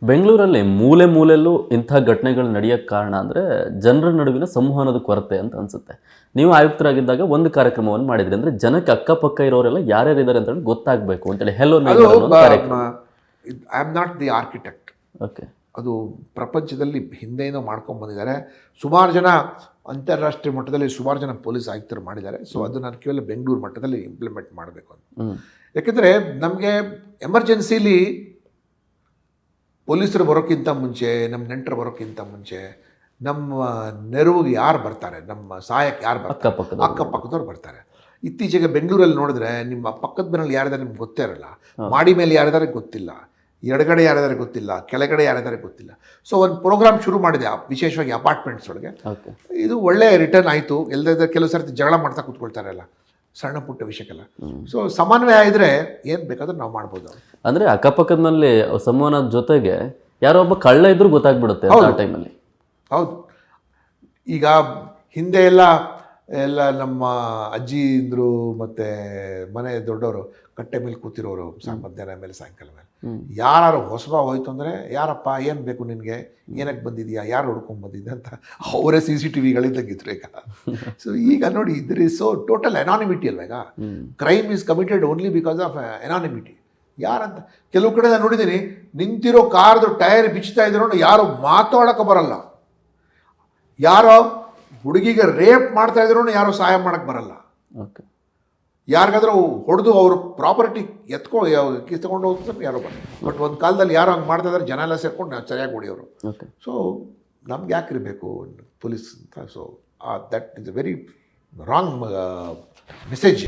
ಬೆಂಗಳೂರಲ್ಲಿ ಮೂಲೆ ಮೂಲೆಯಲ್ಲೂ ಇಂಥ ಘಟನೆಗಳು ನಡೆಯೋಕ್ಕೆ ಕಾರಣ ಅಂದರೆ ಜನರ ನಡುವಿನ ಸಂವಹನದ ಕೊರತೆ ಅಂತ ಅನಿಸುತ್ತೆ. ನೀವು ಆಯುಕ್ತರಾಗಿದ್ದಾಗ ಒಂದು ಕಾರ್ಯಕ್ರಮವನ್ನು ಮಾಡಿದ್ರಿ, ಅಂದರೆ ಜನಕ್ಕೆ ಅಕ್ಕಪಕ್ಕ ಇರೋರೆಲ್ಲ ಯಾರ್ಯಾರಿದ್ದಾರೆ ಅಂತ ಹೇಳಿ ಗೊತ್ತಾಗಬೇಕು ಅಂತೇಳಿ ಹೆಲೋ ಕಾರ್ಯಕ್ರಮ. I am not the architect. Okay. ಅದು ಪ್ರಪಂಚದಲ್ಲಿ ಹಿಂದೆಯಿಂದ ಮಾಡ್ಕೊಂಡು ಬಂದಿದ್ದಾರೆ. ಸುಮಾರು ಜನ ಅಂತಾರಾಷ್ಟ್ರೀಯ ಮಟ್ಟದಲ್ಲಿ ಸುಮಾರು ಜನ ಪೊಲೀಸ್ ಆಯುಕ್ತರು ಮಾಡಿದ್ದಾರೆ. ಸೊ ಅದು ನಾನು ಕೇವಲ ಬೆಂಗಳೂರು ಮಟ್ಟದಲ್ಲಿ ಇಂಪ್ಲಿಮೆಂಟ್ ಮಾಡಬೇಕು ಅಂತ. ಯಾಕೆಂದರೆ ನಮಗೆ ಎಮರ್ಜೆನ್ಸಿಲಿ ಪೊಲೀಸರು ಬರೋಕ್ಕಿಂತ ಮುಂಚೆ, ನಮ್ಮ ನೆಂಟರು ಬರೋಕ್ಕಿಂತ ಮುಂಚೆ ನಮ್ಮ ನೆರವಿಗೆ ಯಾರು ಬರ್ತಾರೆ, ನಮ್ಮ ಸಹಾಯಕ್ಕೆ ಯಾರು ಬರ್ತಾರೆ, ಅಕ್ಕಪಕ್ಕದವ್ರು ಬರ್ತಾರೆ. ಇತ್ತೀಚೆಗೆ ಬೆಂಗಳೂರಲ್ಲಿ ನೋಡಿದ್ರೆ ನಿಮ್ಮ ಪಕ್ಕದ ಮನೇಲಿ ಯಾರಿದ್ದಾರೆ ನಿಮ್ಗೆ ಗೊತ್ತೇ ಇರಲ್ಲ, ಮಾಡಿ ಮೇಲೆ ಯಾರಿದ್ದಾರೆ ಗೊತ್ತಿಲ್ಲ, ಎಡಗಡೆ ಯಾರಿದ್ದಾರೆ ಗೊತ್ತಿಲ್ಲ, ಕೆಳಗಡೆ ಯಾರಿದ್ದಾರೆ ಗೊತ್ತಿಲ್ಲ. ಸೊ ಒಂದು ಪ್ರೋಗ್ರಾಮ್ ಶುರು ಮಾಡಿದೆ, ವಿಶೇಷವಾಗಿ ಅಪಾರ್ಟ್ಮೆಂಟ್ಸ್ ಒಳಗೆ. ಇದು ಒಳ್ಳೆ ರಿಟರ್ನ್ ಆಯಿತು. ಎಲ್ಲದ ಕೆಲವು ಸರ್ತಿ ಜಗಳ ಮಾಡ್ತಾ ಕೂತ್ಕೊಳ್ತಾರಲ್ಲ ಸಣ್ಣ ಪುಟ್ಟ ವಿಷಯಕ್ಕೆಲ್ಲ. ಸೊ ಸಮನ್ವಯ ಇದ್ದರೆ ಏನು ಬೇಕಾದ್ರೂ ನಾವು ಮಾಡ್ಬೋದು. ಅಂದರೆ ಅಕ್ಕಪಕ್ಕದಲ್ಲಿ ಸಂವಹನದ ಜೊತೆಗೆ ಯಾರೋ ಒಬ್ಬ ಕಳ್ಳ ಇದ್ರೂ ಗೊತ್ತಾಗ್ಬಿಡುತ್ತೆ ಆ ಟೈಮಲ್ಲಿ. ಹೌದು. ಈಗ ಹಿಂದೆ ಎಲ್ಲ ನಮ್ಮ ಅಜ್ಜಿ ಇದ್ರು ಮತ್ತು ಮನೆ ದೊಡ್ಡವರು ಕಟ್ಟೆ ಮೇಲೆ ಕೂತಿರೋರು ಮಧ್ಯಾಹ್ನ ಮೇಲೆ ಸಾಯಂಕಾಲ ಮೇಲೆ ಯಾರು ಹೊಸಬ ಹೋಯ್ತು ಅಂದರೆ, ಯಾರಪ್ಪ ಏನು ಬೇಕು ನಿನಗೆ, ಏನಕ್ಕೆ ಬಂದಿದೆಯಾ, ಯಾರು ಹುಡ್ಕೊಂಡು ಬಂದಿದ್ದೆ ಅಂತ ಅವರೇ CCTVಗಳಿದ್ದಾಗಿದ್ರು ಈಗ. ಸೊ ಈಗ ನೋಡಿ, ಇದ್ರ ಇಸ್ ಸೊ ಟೋಟಲ್ ಅನಾನಿಮಿಟಿ ಅಲ್ವ. ಈಗ crime is committed only because of anonymity. ಯಾರಂತ ಕೆಲವು ಕಡೆ ನಾನು ನೋಡಿದ್ದೀನಿ, ನಿಂತಿರೋ ಕಾರ್ದು ಟೈರ್ ಬಿಚ್ತಾ ಇದ್ರು ಯಾರು ಮಾತಾಡೋಕೆ ಬರಲ್ಲ, ಯಾರೋ ಹುಡುಗಿಗೆ ರೇಪ್ ಮಾಡ್ತಾ ಇದ್ರು ಯಾರೋ ಸಹಾಯ ಮಾಡೋಕ್ಕೆ ಬರಲ್ಲ. ಯಾರಿಗಾದ್ರೂ ಹೊಡೆದು ಅವ್ರ ಪ್ರಾಪರ್ಟಿ ಕಿತ್ಕೊಂಡು ಹೋಗ್ತಾರೆ ಯಾರೋ ಬರಲ್ಲ. ಬಟ್ ಒಂದು ಕಾಲದಲ್ಲಿ ಯಾರೋ ಹಂಗೆ ಮಾಡ್ತಾ ಇದ್ದಾರೆ, ಜನ ಎಲ್ಲ ಸೇರ್ಕೊಂಡು ಸರಿಯಾಗಿ ಹೊಡಿಯೋರು. ಸೊ ನಮ್ಗೆ ಯಾಕೆ ಇರಬೇಕು ಪೊಲೀಸ್ ಅಂತ. So that is a very wrong message.